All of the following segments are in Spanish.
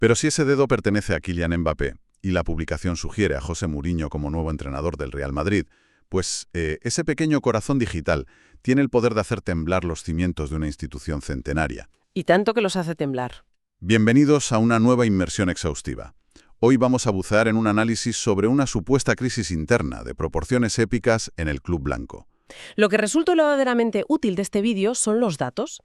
Pero si ese dedo pertenece a Kylian Mbappé y la publicación sugiere a José Mourinho como nuevo entrenador del Real Madrid, pues ese pequeño corazón digital tiene el poder de hacer temblar los cimientos de una institución centenaria. Y tanto que los hace temblar. Bienvenidos a una nueva inmersión exhaustiva. Hoy vamos a bucear en un análisis sobre una supuesta crisis interna de proporciones épicas en el club blanco. Lo que resulta verdaderamente útil de este vídeo son los datos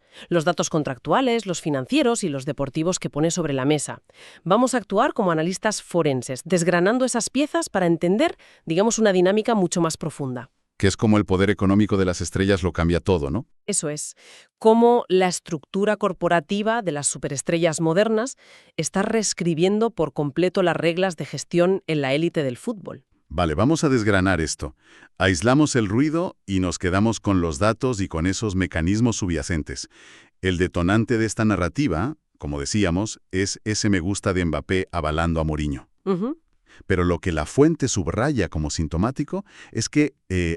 contractuales, los financieros y los deportivos que pone sobre la mesa. Vamos a actuar como analistas forenses, desgranando esas piezas para entender, digamos, una dinámica mucho más profunda. Que es como el poder económico de las estrellas lo cambia todo, ¿no? Eso es, cómo la estructura corporativa de las superestrellas modernas está reescribiendo por completo las reglas de gestión en la élite del fútbol. Vale, vamos a desgranar esto. Aislamos el ruido y nos quedamos con los datos y con esos mecanismos subyacentes. El detonante de esta narrativa, como decíamos, es ese me gusta de Mbappé avalando a Mourinho. Pero lo que la fuente subraya como sintomático es que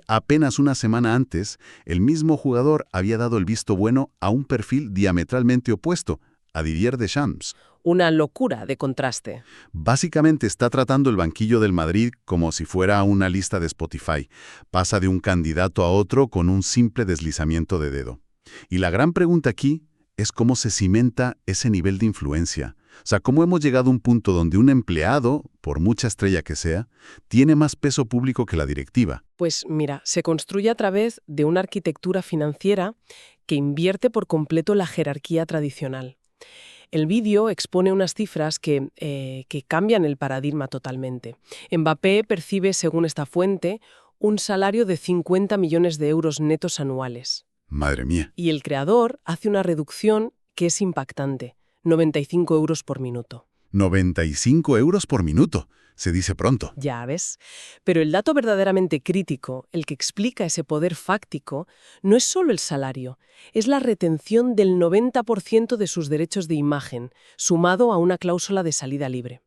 apenas una semana antes, el mismo jugador había dado el visto bueno a un perfil diametralmente opuesto, a Didier Deschamps. Una locura de contraste. Básicamente está tratando el banquillo del Madrid como si fuera una lista de Spotify. Pasa de un candidato a otro con un simple deslizamiento de dedo. Y la gran pregunta aquí es cómo se cimenta ese nivel de influencia. O sea, cómo hemos llegado a un punto donde un empleado, por mucha estrella que sea, tiene más peso público que la directiva. Pues mira, se construye a través de una arquitectura financiera que invierte por completo la jerarquía tradicional. El vídeo expone unas cifras que cambian el paradigma totalmente. Mbappé percibe, según esta fuente, un salario de 50 millones de euros netos anuales. Madre mía. Y el creador hace una reducción que es impactante, 95 euros por minuto. 95 euros por minuto. Se dice pronto. Ya ves. Pero el dato verdaderamente crítico, el que explica ese poder fáctico, no es solo el salario, es la retención del 90% de sus derechos de imagen, sumado a una cláusula de salida libre.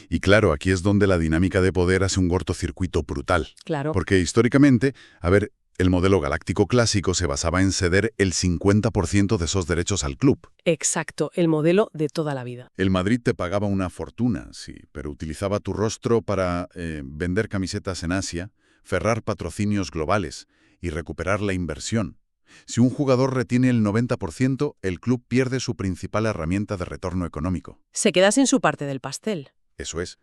Y claro, aquí es donde la dinámica de poder hace un cortocircuito brutal. Claro. Porque históricamente, el modelo galáctico clásico se basaba en ceder el 50% de esos derechos al club. Exacto, el modelo de toda la vida. El Madrid te pagaba una fortuna, sí, pero utilizaba tu rostro para vender camisetas en Asia, ferrar patrocinios globales y recuperar la inversión. Si un jugador retiene el 90%, el club pierde su principal herramienta de retorno económico. Se queda sin su parte del pastel. Eso es.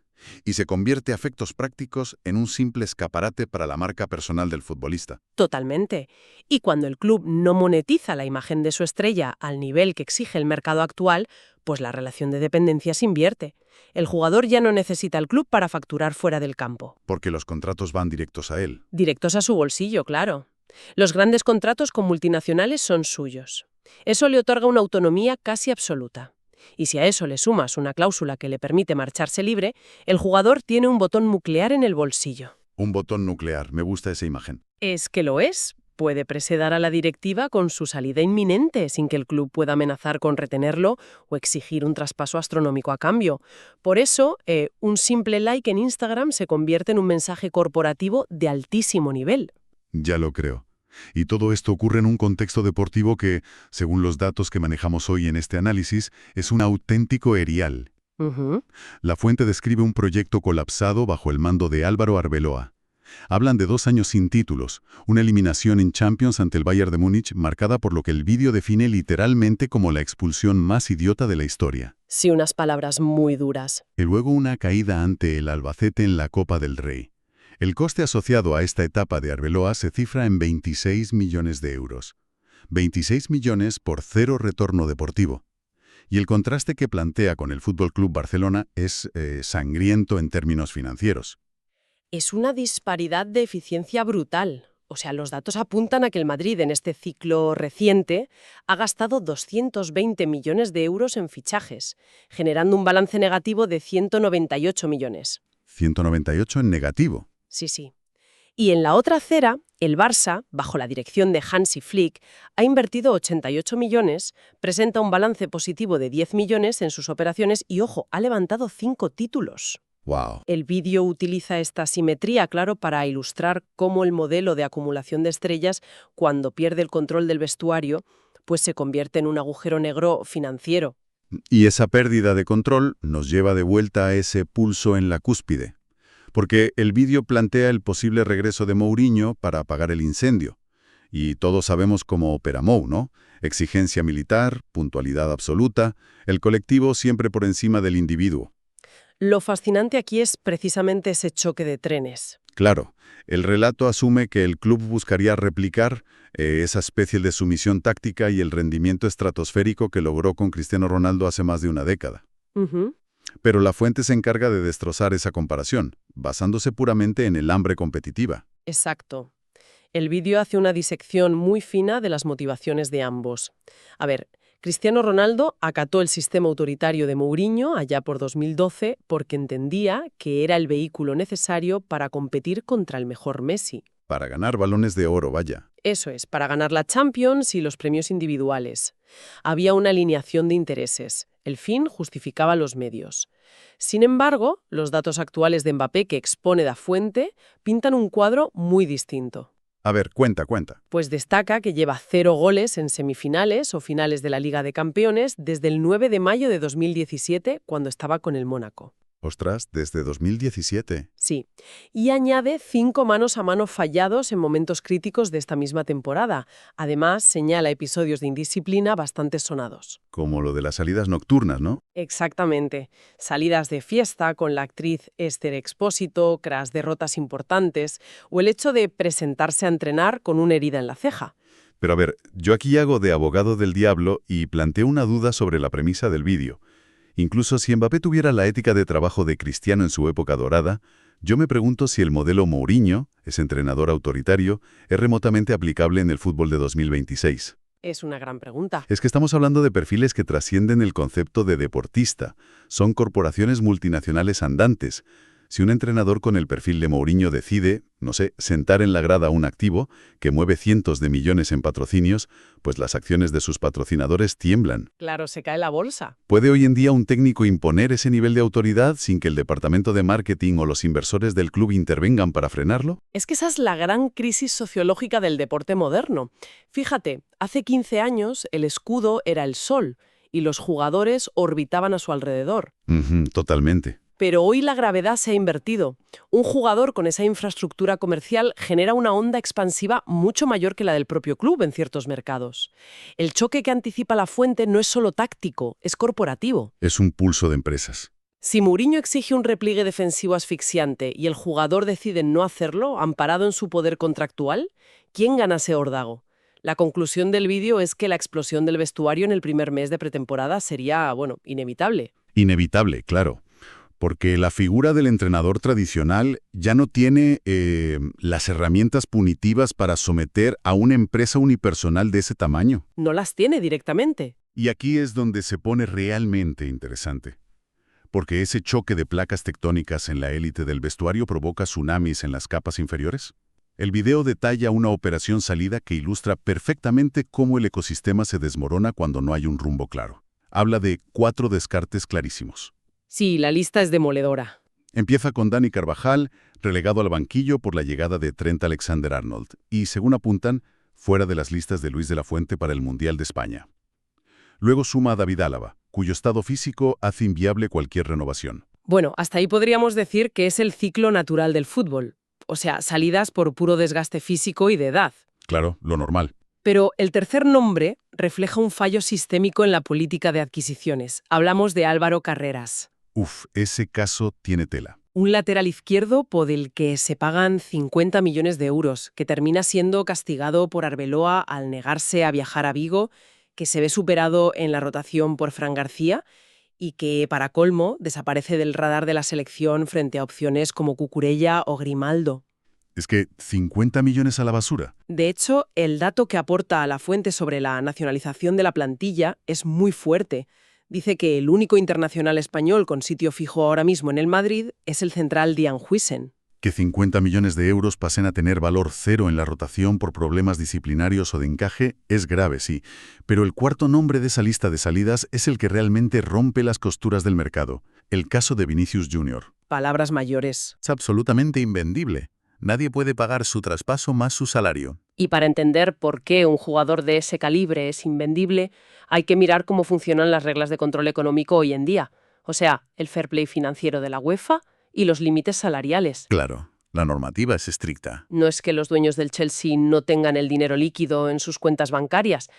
Y se convierte a efectos prácticos en un simple escaparate para la marca personal del futbolista. Totalmente. Y cuando el club no monetiza la imagen de su estrella al nivel que exige el mercado actual, pues la relación de dependencia se invierte. El jugador ya no necesita al club para facturar fuera del campo. Porque los contratos van directos a él. Directos a su bolsillo, claro. Los grandes contratos con multinacionales son suyos. Eso le otorga una autonomía casi absoluta. Y si a eso le sumas una cláusula que le permite marcharse libre, el jugador tiene un botón nuclear en el bolsillo. Un botón nuclear, me gusta esa imagen. Es que lo es. Puede presedar a la directiva con su salida inminente sin que el club pueda amenazar con retenerlo o exigir un traspaso astronómico a cambio. Por eso, un simple like en Instagram se convierte en un mensaje corporativo de altísimo nivel. Ya lo creo. Y todo esto ocurre en un contexto deportivo que, según los datos que manejamos hoy en este análisis, es un auténtico erial. La fuente describe un proyecto colapsado bajo el mando de Álvaro Arbeloa. Hablan de 2 años sin títulos, una eliminación en Champions ante el Bayern de Múnich marcada por lo que el vídeo define literalmente como la expulsión más idiota de la historia. Sí, unas palabras muy duras. Y luego una caída ante el Albacete en la Copa del Rey. El coste asociado a esta etapa de Arbeloa se cifra en 26 millones de euros. 26 millones por 0 retorno deportivo. Y el contraste que plantea con el Fútbol Club Barcelona es sangriento en términos financieros. Es una disparidad de eficiencia brutal. O sea, los datos apuntan a que el Madrid en este ciclo reciente ha gastado 220 millones de euros en fichajes, generando un balance negativo de 198 millones. 198 en negativo. Sí. Y en la otra acera, el Barça, bajo la dirección de Hansi Flick, ha invertido 88 millones, presenta un balance positivo de 10 millones en sus operaciones y, ojo, ha levantado 5 títulos. Wow. El vídeo utiliza esta simetría, claro, para ilustrar cómo el modelo de acumulación de estrellas, cuando pierde el control del vestuario, pues se convierte en un agujero negro financiero. Y esa pérdida de control nos lleva de vuelta a ese pulso en la cúspide, porque el vídeo plantea el posible regreso de Mourinho para apagar el incendio. Y todos sabemos cómo opera Mou, ¿no? Exigencia militar, puntualidad absoluta, el colectivo siempre por encima del individuo. Lo fascinante aquí es precisamente ese choque de trenes. Claro, el relato asume que el club buscaría replicar esa especie de sumisión táctica y el rendimiento estratosférico que logró con Cristiano Ronaldo hace más de una década. Ujú. Pero la fuente se encarga de destrozar esa comparación, basándose puramente en el hambre competitiva. Exacto. El vídeo hace una disección muy fina de las motivaciones de ambos. A ver, Cristiano Ronaldo acató el sistema autoritario de Mourinho allá por 2012 porque entendía que era el vehículo necesario para competir contra el mejor Messi. Para ganar balones de oro, vaya. Eso es, para ganar la Champions y los premios individuales. Había una alineación de intereses. El fin justificaba los medios. Sin embargo, los datos actuales de Mbappé que expone Da Fuente pintan un cuadro muy distinto. A ver, cuenta. Pues destaca que lleva 0 goles en semifinales o finales de la Liga de Campeones desde el 9 de mayo de 2017, cuando estaba con el Mónaco. Ostras, desde 2017. Sí, y añade 5 manos a mano fallados en momentos críticos de esta misma temporada. Además, señala episodios de indisciplina bastante sonados. Como lo de las salidas nocturnas, ¿no? Exactamente. Salidas de fiesta con la actriz Esther Expósito, tras derrotas importantes, o el hecho de presentarse a entrenar con una herida en la ceja. Pero a ver, yo aquí hago de abogado del diablo y planteo una duda sobre la premisa del vídeo. Incluso si Mbappé tuviera la ética de trabajo de Cristiano en su época dorada, yo me pregunto si el modelo Mourinho, ese entrenador autoritario, es remotamente aplicable en el fútbol de 2026. Es una gran pregunta. Es que estamos hablando de perfiles que trascienden el concepto de deportista. Son corporaciones multinacionales andantes. Si un entrenador con el perfil de Mourinho decide, no sé, sentar en la grada a un activo que mueve cientos de millones en patrocinios, pues las acciones de sus patrocinadores tiemblan. Claro, se cae la bolsa. ¿Puede hoy en día un técnico imponer ese nivel de autoridad sin que el departamento de marketing o los inversores del club intervengan para frenarlo? Es que esa es la gran crisis sociológica del deporte moderno. Fíjate, hace 15 años el escudo era el sol y los jugadores orbitaban a su alrededor. Totalmente. Pero hoy la gravedad se ha invertido. Un jugador con esa infraestructura comercial genera una onda expansiva mucho mayor que la del propio club en ciertos mercados. El choque que anticipa La Fuente no es solo táctico, es corporativo. Es un pulso de empresas. Si Mourinho exige un repliegue defensivo asfixiante y el jugador decide no hacerlo, amparado en su poder contractual, ¿quién gana ese órdago? La conclusión del vídeo es que la explosión del vestuario en el primer mes de pretemporada sería, inevitable. Inevitable, claro. Porque la figura del entrenador tradicional ya no tiene las herramientas punitivas para someter a una empresa unipersonal de ese tamaño. No las tiene directamente. Y aquí es donde se pone realmente interesante. Porque ese choque de placas tectónicas en la élite del vestuario provoca tsunamis en las capas inferiores. El video detalla una operación salida que ilustra perfectamente cómo el ecosistema se desmorona cuando no hay un rumbo claro. Habla de 4 descartes clarísimos. Sí, la lista es demoledora. Empieza con Dani Carvajal, relegado al banquillo por la llegada de Trent Alexander-Arnold, y, según apuntan, fuera de las listas de Luis de la Fuente para el Mundial de España. Luego suma a David Álava, cuyo estado físico hace inviable cualquier renovación. Bueno, hasta ahí podríamos decir que es el ciclo natural del fútbol. O sea, salidas por puro desgaste físico y de edad. Claro, lo normal. Pero el tercer nombre refleja un fallo sistémico en la política de adquisiciones. Hablamos de Álvaro Carreras. Ese caso tiene tela. Un lateral izquierdo por el que se pagan 50 millones de euros, que termina siendo castigado por Arbeloa al negarse a viajar a Vigo, que se ve superado en la rotación por Fran García y que, para colmo, desaparece del radar de la selección frente a opciones como Cucurella o Grimaldo. Es que 50 millones a la basura. De hecho, el dato que aporta a La Fuente sobre la nacionalización de la plantilla es muy fuerte. Dice que el único internacional español con sitio fijo ahora mismo en el Madrid es el central Dean Huijsen. Que 50 millones de euros pasen a tener valor cero en la rotación por problemas disciplinarios o de encaje es grave, sí. Pero el cuarto nombre de esa lista de salidas es el que realmente rompe las costuras del mercado. El caso de Vinicius Jr. Palabras mayores. Es absolutamente invendible. Nadie puede pagar su traspaso más su salario. Y para entender por qué un jugador de ese calibre es invendible, hay que mirar cómo funcionan las reglas de control económico hoy en día. O sea, el fair play financiero de la UEFA y los límites salariales. Claro, la normativa es estricta. No es que los dueños del Chelsea no tengan el dinero líquido en sus cuentas bancarias.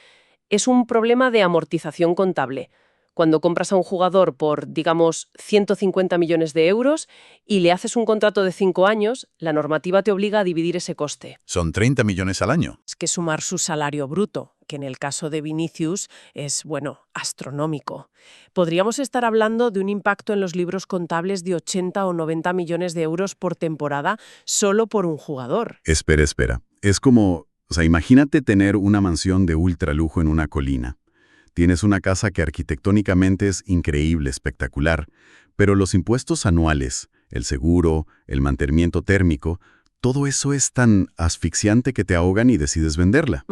Es un problema de amortización contable. Cuando compras a un jugador por, digamos, 150 millones de euros y le haces un contrato de 5 años, la normativa te obliga a dividir ese coste. Son 30 millones al año. Es que sumar su salario bruto, que en el caso de Vinicius es, bueno, astronómico. Podríamos estar hablando de un impacto en los libros contables de 80 o 90 millones de euros por temporada solo por un jugador. Espera. Es como, imagínate tener una mansión de ultralujo en una colina. Tienes una casa que arquitectónicamente es increíble, espectacular, pero los impuestos anuales, el seguro, el mantenimiento térmico, todo eso es tan asfixiante que te ahogan y decides venderla.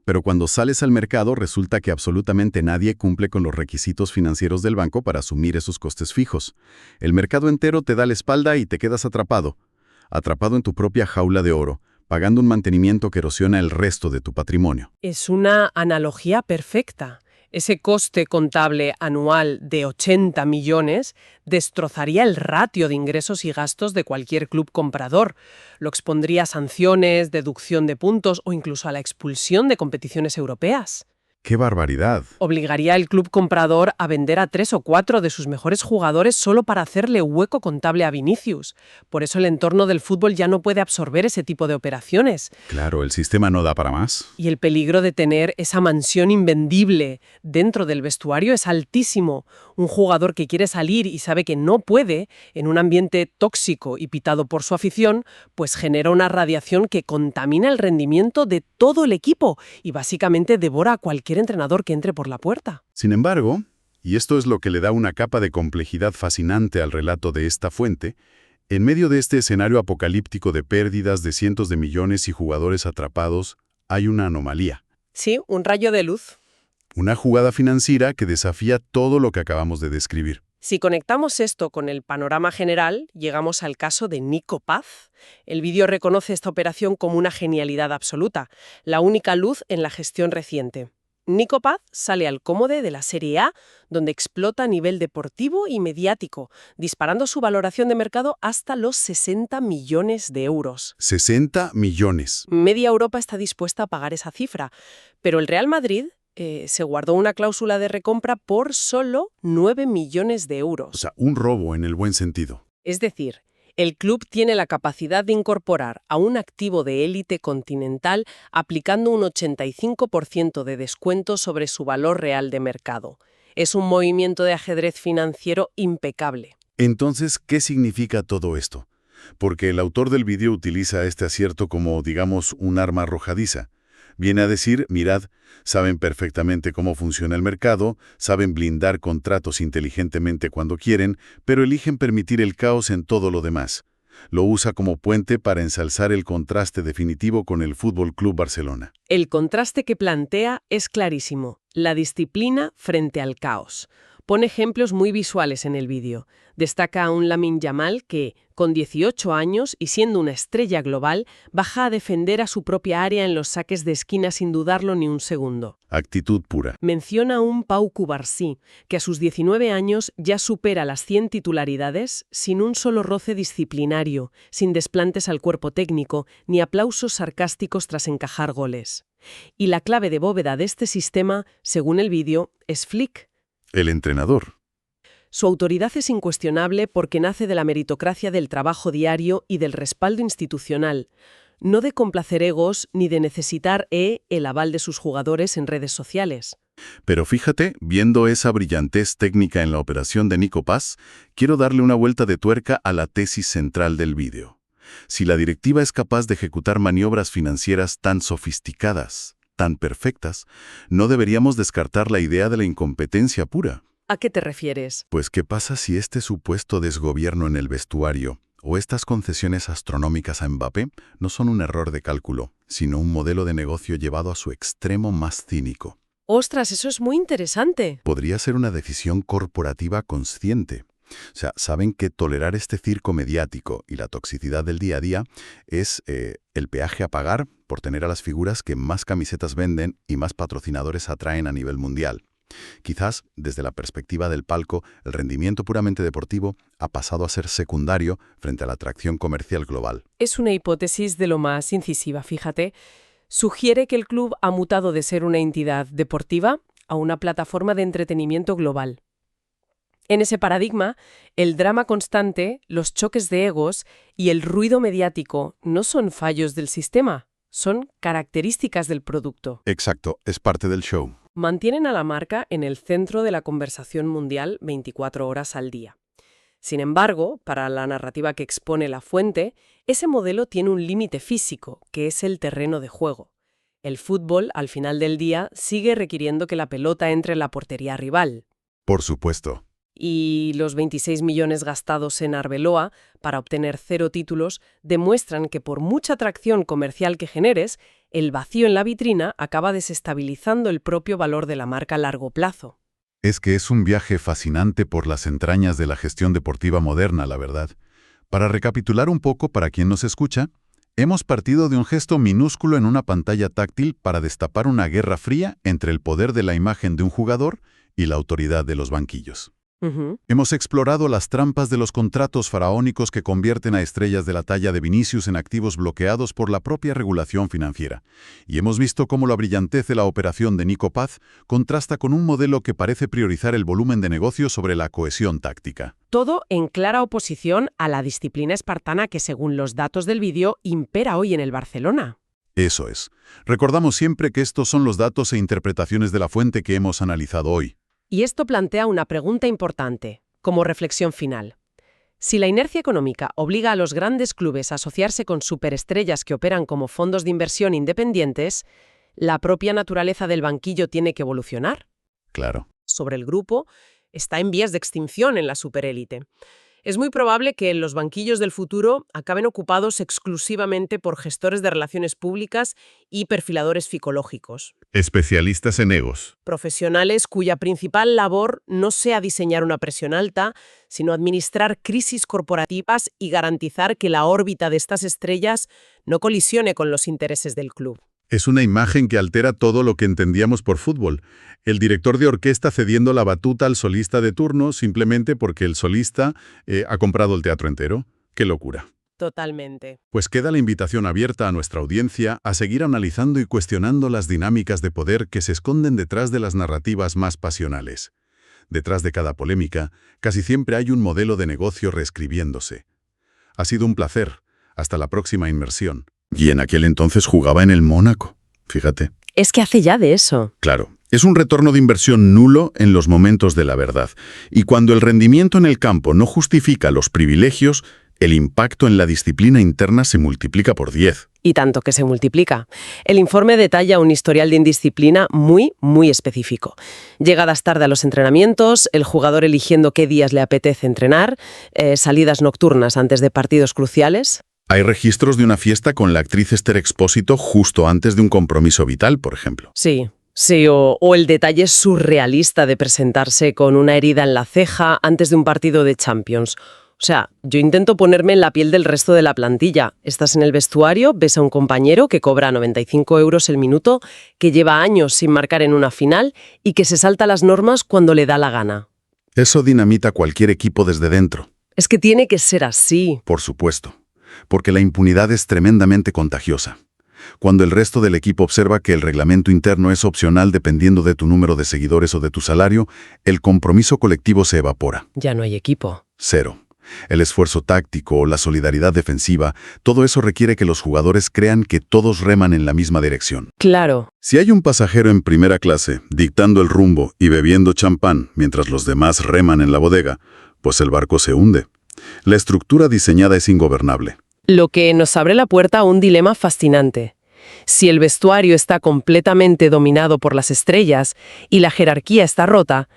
Pero cuando sales al mercado resulta que absolutamente nadie cumple con los requisitos financieros del banco para asumir esos costes fijos. El mercado entero te da la espalda y te quedas atrapado en tu propia jaula de oro, pagando un mantenimiento que erosiona el resto de tu patrimonio. Es una analogía perfecta. Ese coste contable anual de 80 millones destrozaría el ratio de ingresos y gastos de cualquier club comprador. Lo expondría a sanciones, deducción de puntos o incluso a la expulsión de competiciones europeas. ¡Qué barbaridad! Obligaría al club comprador a vender a 3 o 4 de sus mejores jugadores solo para hacerle hueco contable a Vinicius. Por eso el entorno del fútbol ya no puede absorber ese tipo de operaciones. Claro, el sistema no da para más. Y el peligro de tener esa mansión invendible dentro del vestuario es altísimo. Un jugador que quiere salir y sabe que no puede, en un ambiente tóxico y pitado por su afición, pues genera una radiación que contamina el rendimiento de todo el equipo y básicamente devora a cualquier entrenador que entre por la puerta. Sin embargo, y esto es lo que le da una capa de complejidad fascinante al relato de esta fuente, en medio de este escenario apocalíptico de pérdidas de cientos de millones y jugadores atrapados, hay una anomalía. Sí, un rayo de luz. Una jugada financiera que desafía todo lo que acabamos de describir. Si conectamos esto con el panorama general, llegamos al caso de Nico Paz. El vídeo reconoce esta operación como una genialidad absoluta, la única luz en la gestión reciente. Nico Paz sale al cómode de la Serie A, donde explota a nivel deportivo y mediático, disparando su valoración de mercado hasta los 60 millones de euros. 60 millones. Media Europa está dispuesta a pagar esa cifra, pero el Real Madrid se guardó una cláusula de recompra por solo 9 millones de euros. O sea, un robo en el buen sentido. Es decir, el club tiene la capacidad de incorporar a un activo de élite continental aplicando un 85% de descuento sobre su valor real de mercado. Es un movimiento de ajedrez financiero impecable. Entonces, ¿qué significa todo esto? Porque el autor del vídeo utiliza este acierto como, digamos, un arma arrojadiza. Viene a decir, mirad, saben perfectamente cómo funciona el mercado, saben blindar contratos inteligentemente cuando quieren, pero eligen permitir el caos en todo lo demás. Lo usa como puente para ensalzar el contraste definitivo con el FC Barcelona. El contraste que plantea es clarísimo, la disciplina frente al caos. Pone ejemplos muy visuales en el vídeo. Destaca a un Lamine Yamal que, con 18 años y siendo una estrella global, baja a defender a su propia área en los saques de esquina sin dudarlo ni un segundo. Actitud pura. Menciona a un Pau Cubarsí, que a sus 19 años ya supera las 100 titularidades sin un solo roce disciplinario, sin desplantes al cuerpo técnico, ni aplausos sarcásticos tras encajar goles. Y la clave de bóveda de este sistema, según el vídeo, es Flick. El entrenador. Su autoridad es incuestionable porque nace de la meritocracia del trabajo diario y del respaldo institucional, no de complacer egos ni de necesitar el aval de sus jugadores en redes sociales. Pero fíjate, viendo esa brillantez técnica en la operación de Nico Paz, quiero darle una vuelta de tuerca a la tesis central del vídeo. Si la directiva es capaz de ejecutar maniobras financieras tan sofisticadas, tan perfectas, no deberíamos descartar la idea de la incompetencia pura. ¿A qué te refieres? Pues, ¿qué pasa si este supuesto desgobierno en el vestuario o estas concesiones astronómicas a Mbappé no son un error de cálculo, sino un modelo de negocio llevado a su extremo más cínico? ¡Ostras, eso es muy interesante! Podría ser una decisión corporativa consciente. O sea, saben que tolerar este circo mediático y la toxicidad del día a día es el peaje a pagar por tener a las figuras que más camisetas venden y más patrocinadores atraen a nivel mundial. Quizás, desde la perspectiva del palco, el rendimiento puramente deportivo ha pasado a ser secundario frente a la atracción comercial global. Es una hipótesis de lo más incisiva, fíjate. Sugiere que el club ha mutado de ser una entidad deportiva a una plataforma de entretenimiento global. En ese paradigma, el drama constante, los choques de egos y el ruido mediático no son fallos del sistema, son características del producto. Exacto, es parte del show. Mantienen a la marca en el centro de la conversación mundial 24 horas al día. Sin embargo, para la narrativa que expone La Fuente, ese modelo tiene un límite físico, que es el terreno de juego. El fútbol, al final del día, sigue requiriendo que la pelota entre en la portería rival. Por supuesto. Y los 26 millones gastados en Arbeloa para obtener 0 títulos demuestran que por mucha atracción comercial que generes, el vacío en la vitrina acaba desestabilizando el propio valor de la marca a largo plazo. Es que es un viaje fascinante por las entrañas de la gestión deportiva moderna, la verdad. Para recapitular un poco para quien nos escucha, hemos partido de un gesto minúsculo en una pantalla táctil para destapar una guerra fría entre el poder de la imagen de un jugador y la autoridad de los banquillos. Hemos explorado las trampas de los contratos faraónicos que convierten a estrellas de la talla de Vinicius en activos bloqueados por la propia regulación financiera. Y hemos visto cómo la brillantez de la operación de Nico Paz contrasta con un modelo que parece priorizar el volumen de negocio sobre la cohesión táctica. Todo en clara oposición a la disciplina espartana que, según los datos del vídeo, impera hoy en el Barcelona. Eso es. Recordamos siempre que estos son los datos e interpretaciones de La Fuente que hemos analizado hoy. Y esto plantea una pregunta importante, como reflexión final. Si la inercia económica obliga a los grandes clubes a asociarse con superestrellas que operan como fondos de inversión independientes, ¿la propia naturaleza del banquillo tiene que evolucionar? Claro. Sobre el grupo, está en vías de extinción en la superélite. Es muy probable que los banquillos del futuro acaben ocupados exclusivamente por gestores de relaciones públicas y perfiladores psicológicos. Especialistas en egos. Profesionales cuya principal labor no sea diseñar una presión alta, sino administrar crisis corporativas y garantizar que la órbita de estas estrellas no colisione con los intereses del club. Es una imagen que altera todo lo que entendíamos por fútbol. El director de orquesta cediendo la batuta al solista de turno simplemente porque el solista ha comprado el teatro entero. ¡Qué locura! Totalmente. Pues queda la invitación abierta a nuestra audiencia a seguir analizando y cuestionando las dinámicas de poder que se esconden detrás de las narrativas más pasionales. Detrás de cada polémica, casi siempre hay un modelo de negocio reescribiéndose. Ha sido un placer. Hasta la próxima inmersión. Y en aquel entonces jugaba en el Mónaco, fíjate. Es que hace ya de eso. Claro, es un retorno de inversión nulo en los momentos de la verdad. Y cuando el rendimiento en el campo no justifica los privilegios, el impacto en la disciplina interna se multiplica por 10. Y tanto que se multiplica. El informe detalla un historial de indisciplina muy específico. Llegadas tarde a los entrenamientos, el jugador eligiendo qué días le apetece entrenar, salidas nocturnas antes de partidos cruciales. Hay registros de una fiesta con la actriz Esther Expósito justo antes de un compromiso vital, por ejemplo. Sí, o el detalle surrealista de presentarse con una herida en la ceja antes de un partido de Champions. O sea, yo intento ponerme en la piel del resto de la plantilla. Estás en el vestuario, ves a un compañero que cobra 95 euros el minuto, que lleva años sin marcar en una final y que se salta las normas cuando le da la gana. Eso dinamita cualquier equipo desde dentro. Es que tiene que ser así. Por supuesto. Porque la impunidad es tremendamente contagiosa. Cuando el resto del equipo observa que el reglamento interno es opcional dependiendo de tu número de seguidores o de tu salario, el compromiso colectivo se evapora. Ya no hay equipo. Cero. El esfuerzo táctico, la solidaridad defensiva, todo eso requiere que los jugadores crean que todos reman en la misma dirección. Claro. Si hay un pasajero en primera clase dictando el rumbo y bebiendo champán mientras los demás reman en la bodega, pues el barco se hunde. La estructura diseñada es ingobernable. Lo que nos abre la puerta a un dilema fascinante. Si el vestuario está completamente dominado por las estrellas y la jerarquía está rota,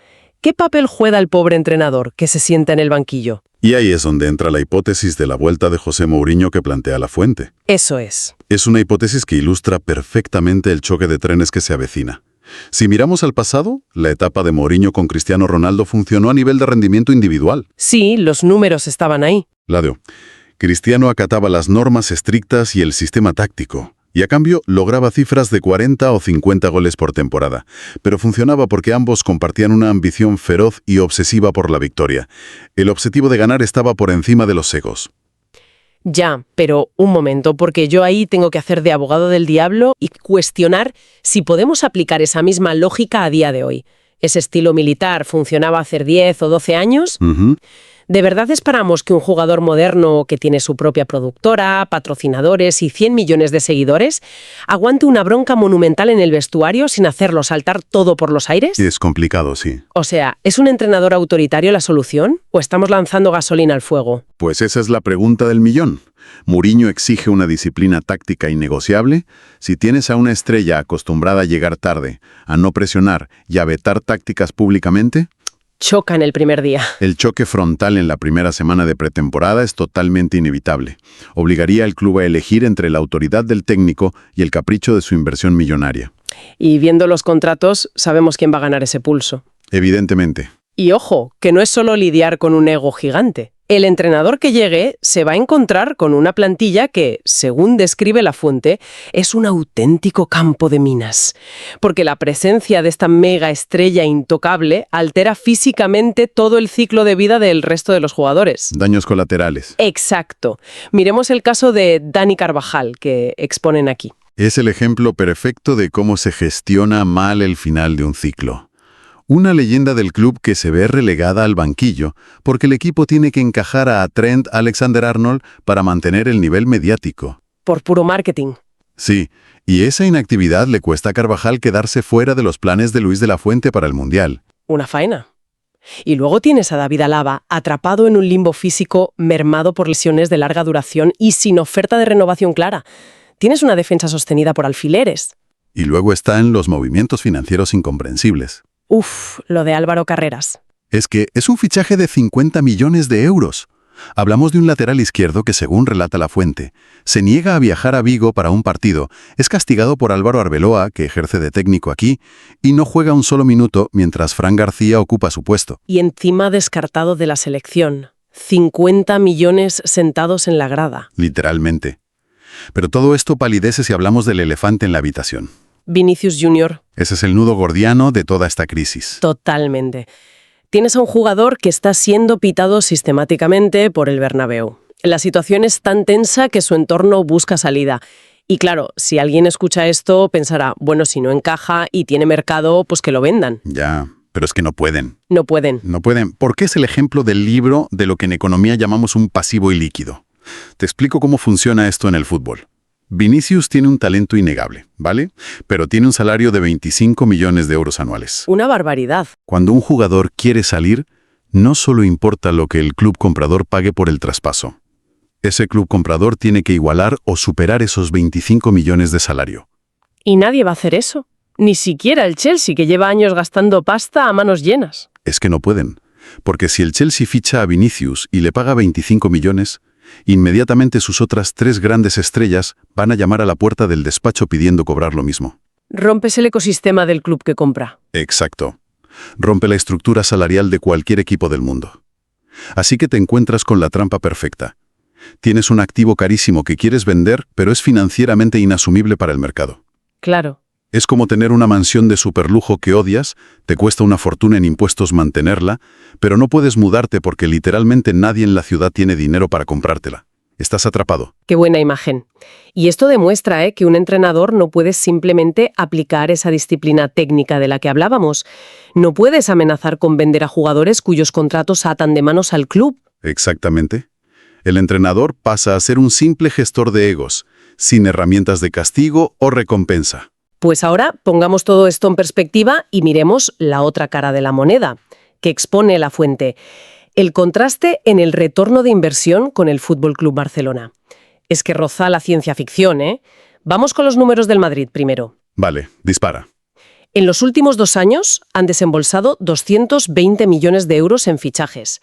¿qué papel juega el pobre entrenador que se sienta en el banquillo? Y ahí es donde entra la hipótesis de la vuelta de José Mourinho que plantea La Fuente. Eso es. Es una hipótesis que ilustra perfectamente el choque de trenes que se avecina. Si miramos al pasado, la etapa de Mourinho con Cristiano Ronaldo funcionó a nivel de rendimiento individual. Sí, los números estaban ahí. Claro, Cristiano acataba las normas estrictas y el sistema táctico, y a cambio lograba cifras de 40 o 50 goles por temporada, pero funcionaba porque ambos compartían una ambición feroz y obsesiva por la victoria. El objetivo de ganar estaba por encima de los egos. Ya, pero un momento, porque yo ahí tengo que hacer de abogado del diablo y cuestionar si podemos aplicar esa misma lógica a día de hoy. ¿Ese estilo militar funcionaba hace 10 o 12 años? Ujú. ¿De verdad esperamos que un jugador moderno que tiene su propia productora, patrocinadores y 100 millones de seguidores aguante una bronca monumental en el vestuario sin hacerlo saltar todo por los aires? Es complicado, sí. O sea, ¿es un entrenador autoritario la solución? ¿O estamos lanzando gasolina al fuego? Pues esa es la pregunta del millón. ¿Mourinho exige una disciplina táctica innegociable? Si tienes a una estrella acostumbrada a llegar tarde, a no presionar y a vetar tácticas públicamente, Choca en el primer día. el choque frontal en la primera semana de pretemporada es totalmente inevitable. Obligaría al club a elegir entre la autoridad del técnico y el capricho de su inversión millonaria. Y viendo los contratos, sabemos quién va a ganar ese pulso. Evidentemente. Y ojo, que no es solo lidiar con un ego gigante. El entrenador que llegue se va a encontrar con una plantilla que, según describe la fuente, es un auténtico campo de minas. Porque la presencia de esta mega estrella intocable altera físicamente todo el ciclo de vida del resto de los jugadores. Daños colaterales. Exacto. Miremos el caso de Dani Carvajal, que exponen aquí. Es el ejemplo perfecto de cómo se gestiona mal el final de un ciclo. Una leyenda del club que se ve relegada al banquillo porque el equipo tiene que encajar a Trent Alexander-Arnold para mantener el nivel mediático. Por puro marketing. Sí, y esa inactividad le cuesta a Carvajal quedarse fuera de los planes de Luis de la Fuente para el Mundial. Una faena. Y luego tienes a David Alaba atrapado en un limbo físico mermado por lesiones de larga duración y sin oferta de renovación clara. Tienes una defensa sostenida por alfileres. Y luego están los movimientos financieros incomprensibles. Uf, lo de Álvaro Carreras. Es que es un fichaje de 50 millones de euros. Hablamos de un lateral izquierdo que, según relata la fuente, se niega a viajar a Vigo para un partido, es castigado por Álvaro Arbeloa, que ejerce de técnico aquí, y no juega un solo minuto mientras Fran García ocupa su puesto. Y encima descartado de la selección. 50 millones sentados en la grada. Literalmente. Pero todo esto palidece si hablamos del elefante en la habitación. Vinicius Junior. Ese es el nudo gordiano de toda esta crisis. Totalmente. Tienes a un jugador que está siendo pitado sistemáticamente por el Bernabéu. La situación es tan tensa que su entorno busca salida. Y claro, si alguien escucha esto, pensará, bueno, si no encaja y tiene mercado, pues que lo vendan. Ya, pero es que no pueden. No pueden. No pueden, porque es el ejemplo del libro de lo que en economía llamamos un pasivo ilíquido. Te explico cómo funciona esto en el fútbol. Vinicius tiene un talento innegable, ¿vale? Pero tiene un salario de 25 millones de euros anuales. Una barbaridad. Cuando un jugador quiere salir, no solo importa lo que el club comprador pague por el traspaso. Ese club comprador tiene que igualar o superar esos 25 millones de salario. Y nadie va a hacer eso. Ni siquiera el Chelsea, que lleva años gastando pasta a manos llenas. Es que no pueden, porque si el Chelsea ficha a Vinicius y le paga 25 millones, inmediatamente sus otras 3 grandes estrellas van a llamar a la puerta del despacho pidiendo cobrar lo mismo. Rompes el ecosistema del club que compra. Exacto. Rompe la estructura salarial de cualquier equipo del mundo. Así que te encuentras con la trampa perfecta. Tienes un activo carísimo que quieres vender, pero es financieramente inasumible para el mercado. Claro. Es como tener una mansión de superlujo que odias, te cuesta una fortuna en impuestos mantenerla, pero no puedes mudarte porque literalmente nadie en la ciudad tiene dinero para comprártela. Estás atrapado. Qué buena imagen. Y esto demuestra que un entrenador no puede simplemente aplicar esa disciplina técnica de la que hablábamos. No puedes amenazar con vender a jugadores cuyos contratos atan de manos al club. Exactamente. El entrenador pasa a ser un simple gestor de egos, sin herramientas de castigo o recompensa. Pues ahora pongamos todo esto en perspectiva y miremos la otra cara de la moneda, que expone la fuente. El contraste en el retorno de inversión con el Fútbol Club Barcelona. Es que roza la ciencia ficción, ¿eh? Vamos con los números del Madrid primero. Vale, dispara. En los últimos 2 años han desembolsado 220 millones de euros en fichajes.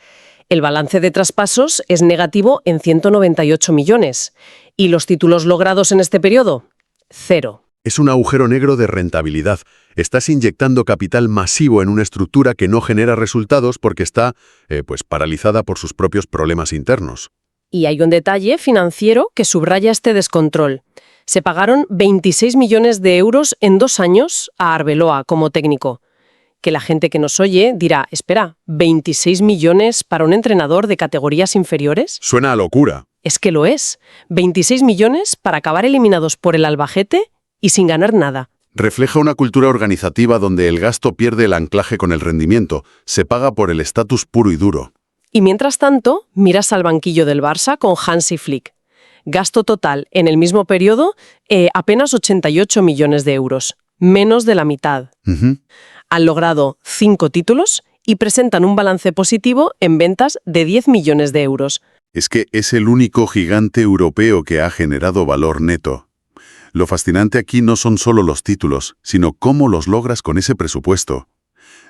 El balance de traspasos es negativo en 198 millones. ¿Y los títulos logrados en este periodo? 0. Es un agujero negro de rentabilidad. Estás inyectando capital masivo en una estructura que no genera resultados porque está, paralizada por sus propios problemas internos. Y hay un detalle financiero que subraya este descontrol. Se pagaron 26 millones de euros en 2 años a Arbeloa como técnico. Que la gente que nos oye dirá, espera, ¿26 millones para un entrenador de categorías inferiores? Suena a locura. Es que lo es. 26 millones para acabar eliminados por el Albacete y sin ganar nada. Refleja una cultura organizativa donde el gasto pierde el anclaje con el rendimiento, se paga por el estatus puro y duro. Y mientras tanto, miras al banquillo del Barça con Hansi Flick. Gasto total en el mismo periodo, apenas 88 millones de euros, menos de la mitad. Han logrado 5 títulos y presentan un balance positivo en ventas de 10 millones de euros. Es que es el único gigante europeo que ha generado valor neto. Lo fascinante aquí no son solo los títulos, sino cómo los logras con ese presupuesto.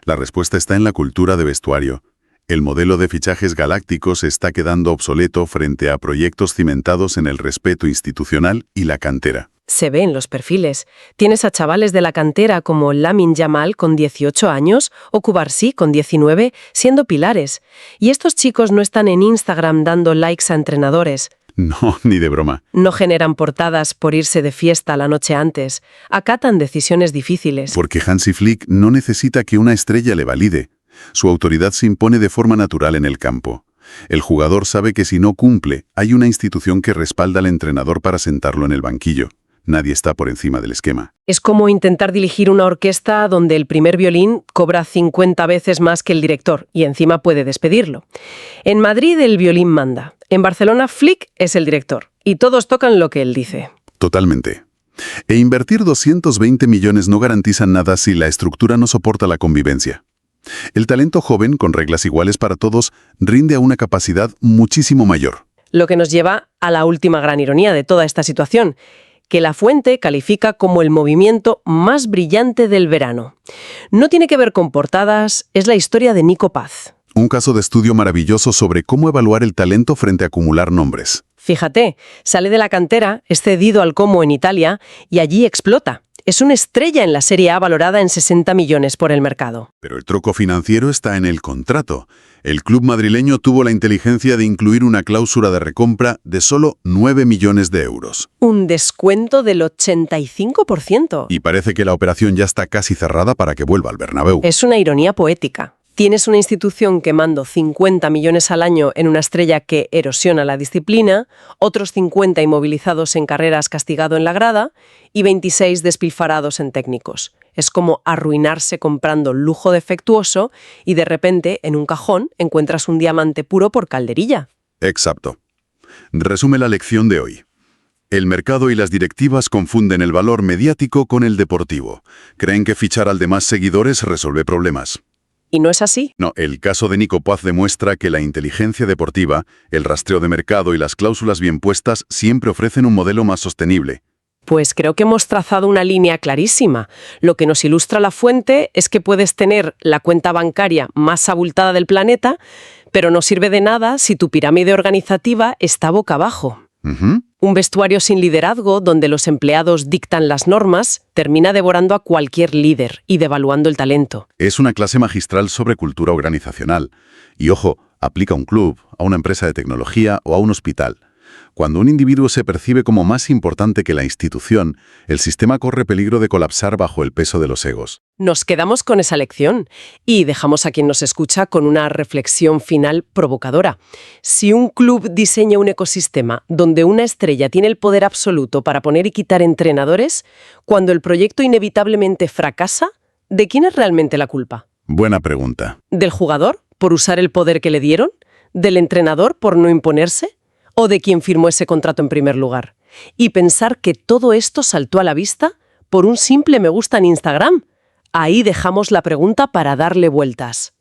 La respuesta está en la cultura de vestuario. El modelo de fichajes galácticos está quedando obsoleto frente a proyectos cimentados en el respeto institucional y la cantera. Se ve en los perfiles. Tienes a chavales de la cantera como Lamine Yamal con 18 años o Cubarsí con 19 siendo pilares. Y estos chicos no están en Instagram dando likes a entrenadores. No, ni de broma. No generan portadas por irse de fiesta la noche antes. Acatan decisiones difíciles. Porque Hansi Flick no necesita que una estrella le valide. Su autoridad se impone de forma natural en el campo. El jugador sabe que si no cumple, hay una institución que respalda al entrenador para sentarlo en el banquillo. Nadie está por encima del esquema. Es como intentar dirigir una orquesta donde el primer violín cobra 50 veces más que el director y encima puede despedirlo. En Madrid el violín manda. En Barcelona Flick es el director y todos tocan lo que él dice. Totalmente. E invertir 220 millones no garantiza nada si la estructura no soporta la convivencia. El talento joven, con reglas iguales para todos, rinde a una capacidad muchísimo mayor. Lo que nos lleva a la última gran ironía de toda esta situación, que La Fuente califica como el movimiento más brillante del verano. No tiene que ver con portadas, es la historia de Nico Paz. Un caso de estudio maravilloso sobre cómo evaluar el talento frente a acumular nombres. Fíjate, sale de la cantera, es cedido al Como en Italia y allí explota. Es una estrella en la Serie A valorada en 60 millones por el mercado. Pero el truco financiero está en el contrato. El club madrileño tuvo la inteligencia de incluir una cláusula de recompra de solo 9 millones de euros. Un descuento del 85%. Y parece que la operación ya está casi cerrada para que vuelva al Bernabéu. Es una ironía poética. Tienes una institución quemando 50 millones al año en una estrella que erosiona la disciplina, otros 50 inmovilizados en carreras castigado en la grada y 26 despilfarados en técnicos. Es como arruinarse comprando lujo defectuoso y de repente en un cajón encuentras un diamante puro por calderilla. Exacto. Resume la lección de hoy. El mercado y las directivas confunden el valor mediático con el deportivo. Creen que fichar al de más seguidores resuelve problemas. ¿Y no es así? No, el caso de Nico Paz demuestra que la inteligencia deportiva, el rastreo de mercado y las cláusulas bien puestas siempre ofrecen un modelo más sostenible. Pues creo que hemos trazado una línea clarísima. Lo que nos ilustra La Fuente es que puedes tener la cuenta bancaria más abultada del planeta, pero no sirve de nada si tu pirámide organizativa está boca abajo. Un vestuario sin liderazgo, donde los empleados dictan las normas, termina devorando a cualquier líder y devaluando el talento. Es una clase magistral sobre cultura organizacional. Y ojo, aplica a un club, a una empresa de tecnología o a un hospital. Cuando un individuo se percibe como más importante que la institución, el sistema corre peligro de colapsar bajo el peso de los egos. Nos quedamos con esa lección y dejamos a quien nos escucha con una reflexión final provocadora. Si un club diseña un ecosistema donde una estrella tiene el poder absoluto para poner y quitar entrenadores, cuando el proyecto inevitablemente fracasa, ¿de quién es realmente la culpa? Buena pregunta. ¿Del jugador por usar el poder que le dieron? ¿Del entrenador por no imponerse? ¿O de quien firmó ese contrato en primer lugar? Y pensar que todo esto saltó a la vista por un simple me gusta en Instagram. Ahí dejamos la pregunta para darle vueltas.